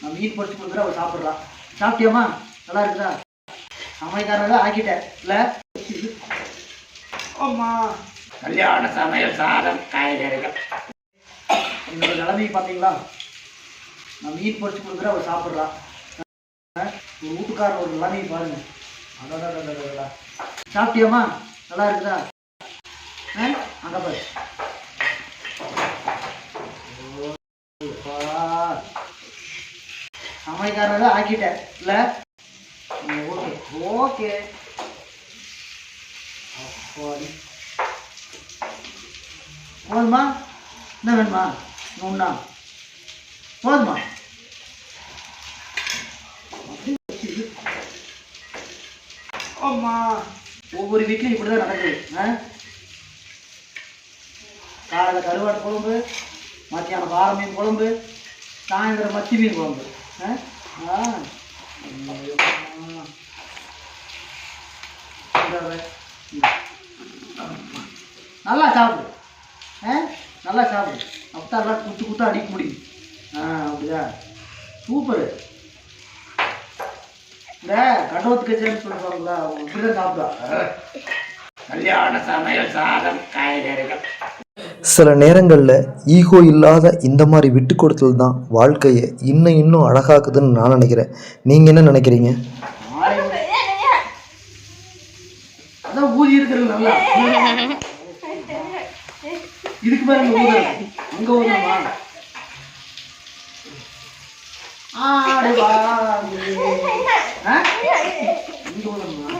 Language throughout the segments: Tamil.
நான் மீன் பொரிச்சு கொடுக்குற அவள் சாப்பிட்றா. சாப்பிட்டியாம்மா? நல்லா இருக்குதா? சமையல்காரங்க ஆக்கிட்டேன் இல்லை? ஆமா, கல்யாண சமையல் சாதம் காய்கறிகள். என்னோட நிலைமையை பார்த்தீங்களா? நான் மீன் பொரிச்சு கொடுக்குற அவள் சாப்பிட்றா. ஒரு வீட்டுக்காரன் ஒரு நிலைமையை பாருங்க. அதான் சாப்பிட்டியாம்மா? நல்லா இருக்குதா? அங்கே பாரு. சமையல்காரங்க ஆக்கிட்டேன் இல்லை? Okay okay. போதுமா? என்ன வேணுமா? ஒன்றா போதுமா? ஆமா, ஒவ்வொரு வீட்லையும் இப்படிதான் நடக்குது. காலையில் கருவாடு குழம்பு, மத்தியானம் பாறை மீன் குழம்பு, சாயந்தரம் மத்தி மீன் குழம்பு. நல்லா சாப்பிடு. நல்லா சாப்பிடு. அப்பதான் எல்லாம் குத்து குத்தா அடிக்க முடியும். அப்படியா? சூப்பரு. இந்த கடவுத்து கச்சேன்னு சொல்லுவாங்களா, இப்படிதான் சாப்பிடுவா. கல்யாண சமையல் சாதம் காய்கறிகள். சில நேரங்களில் ஈகோ இல்லாத இந்த மாதிரி விட்டு கொடுத்தல் தான் வாழ்க்கையை இன்னும் அழகாக்குதுன்னு நான் நினைக்கிறேன். நீங்கள் என்ன நினைக்கிறீங்க? அதான் ஊதி இருக்கிறது நல்லா. இதுக்கு மேலே ஊதல, அங்கே ஊதணுமா? இங்கே ஊதணுமா?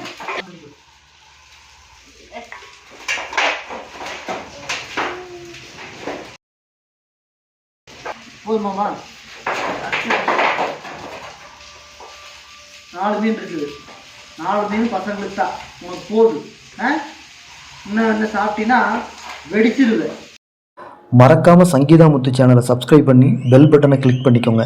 போதுமாம்மா? 4 மீன் இருக்குது. 4 மீன் பசங்களுக்கு தான். உனக்கு போதும். இன்னும் என்ன சாப்பிட்டீங்கன்னா வெடிச்சிருவேன். மறக்காமல் சங்கீதா முத்து சேனலை சப்ஸ்கிரைப் பண்ணி பெல் பட்டனை கிளிக் பண்ணிக்கோங்க.